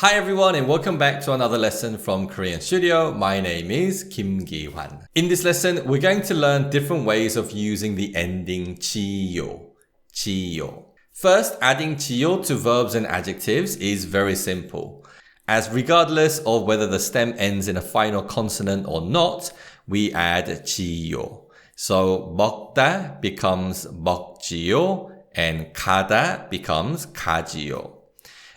Hi everyone and welcome back to another lesson from Korean Studio. My name is Kim Gi-hwan. In this lesson, we're going to learn different ways of using the ending chiyo. Chiyo. First, adding chiyo to verbs and adjectives is very simple, as regardless of whether the stem ends in a final consonant or not, we add chiyo. So 먹다 becomes 먹지요 and 가다 becomes 가지요.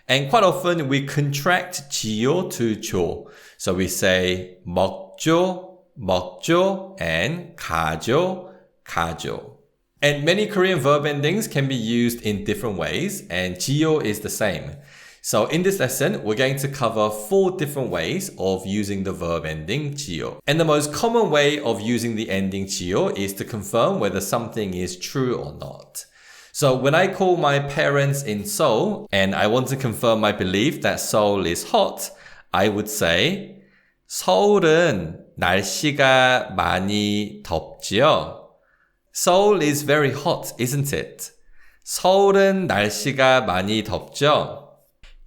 And quite often we contract 지요 to 조. So we say 먹죠, 먹죠, and 가죠, 가죠. And many Korean verb endings can be used in different ways, and 지요 is the same. So in this lesson, we're going to cover 4 different ways of using the verb ending 지요. And the most common way of using the ending 지요 is to confirm whether something is true or not. So when I call my parents in Seoul and I want to confirm my belief that Seoul is hot, I would say 서울은 날씨가 많이 덥지요. Seoul is very hot, isn't it? 서울은 날씨가 많이 덥죠.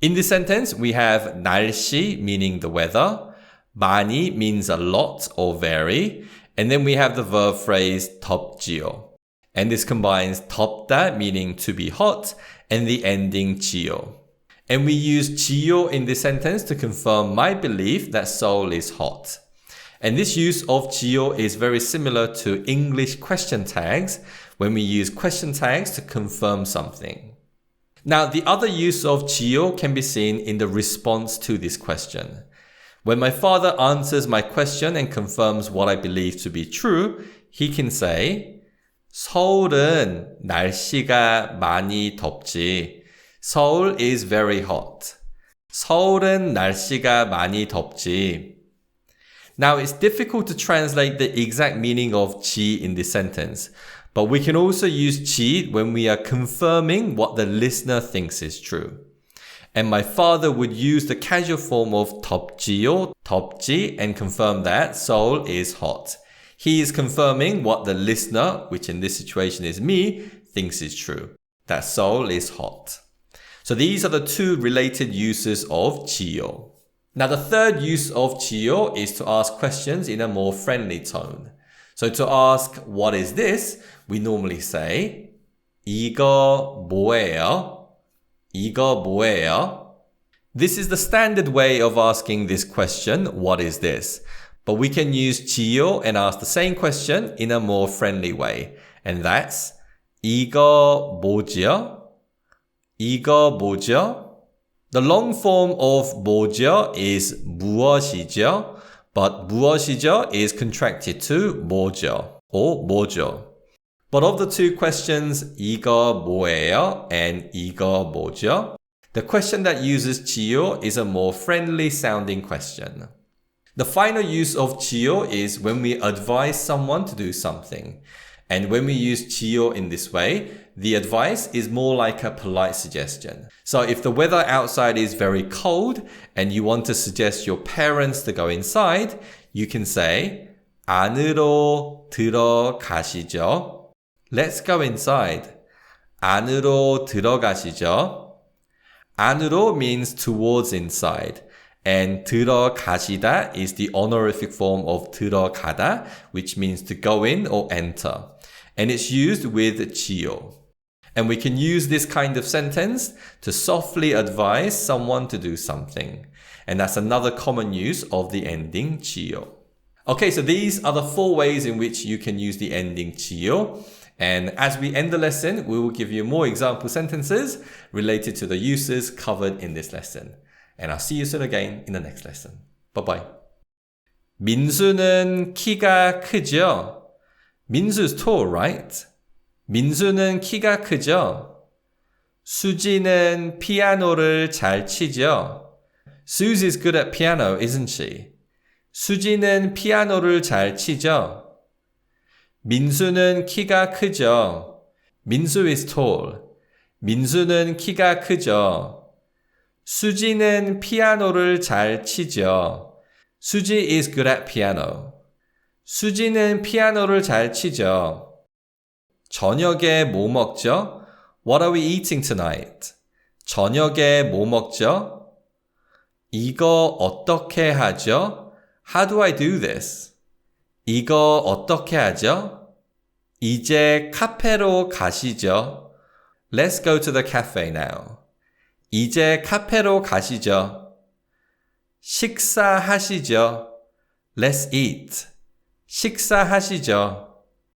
In this sentence, we have 날씨 meaning the weather, 많이 means a lot or very, and then we have the verb phrase 덥지요. And this combines 덥다 meaning to be hot and the ending 지요. And we use 지요 in this sentence to confirm my belief that Seoul is hot. And this use of 지요 is very similar to English question tags when we use question tags to confirm something. Now, the other use of 지요 can be seen in the response to this question. When my father answers my question and confirms what I believe to be true, he can say 서울은 날씨가 많이 덥지. Seoul is very hot. 서울은 날씨가 많이 덥지. Now, it's difficult to translate the exact meaning of 지 in this sentence, but we can also use 지 when we are confirming what the listener thinks is true. And my father would use the casual form of 덥지요, 덥지, and confirm that Seoul is hot. He is confirming what the listener, which in this situation is me, thinks is true. That Seoul is hot. So these are the 2 related uses of 지요. Now the third use of 지요 is to ask questions in a more friendly tone. So to ask, what is this? We normally say, 이거 뭐예요? 이거 뭐예요? This is the standard way of asking this question, what is this? But we can use 지요 and ask the same question in a more friendly way. And that's 이거 뭐죠? 이거 뭐죠? The long form of 뭐죠 is 무엇이죠? But 무엇이죠 is contracted to 뭐죠 or 뭐죠. But of the 2 questions, 이거 뭐예요 and 이거 뭐죠? The question that uses 지요 is a more friendly sounding question. The final use of 지요 is when we advise someone to do something. And when we use 지요 in this way, the advice is more like a polite suggestion. So if the weather outside is very cold and you want to suggest your parents to go inside, you can say 안으로 들어가시죠. Let's go inside. 안으로 들어가시죠. 안으로 means towards inside. And 들어가시다 is the honorific form of 들어가다, which means to go in or enter. And it's used with 지요. And we can use this kind of sentence to softly advise someone to do something. And that's another common use of the ending 지요. Okay, so these are the 4 ways in which you can use the ending 지요. And as we end the lesson, we will give you more example sentences related to the uses covered in this lesson. And I'll see you soon again in the next lesson. Bye-bye. 민수는 키가 크죠? 민수's tall, right? 민수는 키가 크죠? 수지는 피아노를 잘 치죠? Susie's good at piano, isn't she? 수지는 피아노를 잘 치죠? 민수는 키가 크죠? 민수 is tall. 민수는 키가 크죠? 수지는 피아노를 잘 치죠. 수지 is good at piano. 수지는 피아노를 잘 치죠. 저녁에 뭐 먹죠? What are we eating tonight? 저녁에 뭐 먹죠? 이거 어떻게 하죠? How do I do this? 이거 어떻게 하죠? 이제 카페로 가시죠. Let's go to the cafe now. 이제 카페로 가시죠. 식사하시죠. Let's eat. 식사하시죠.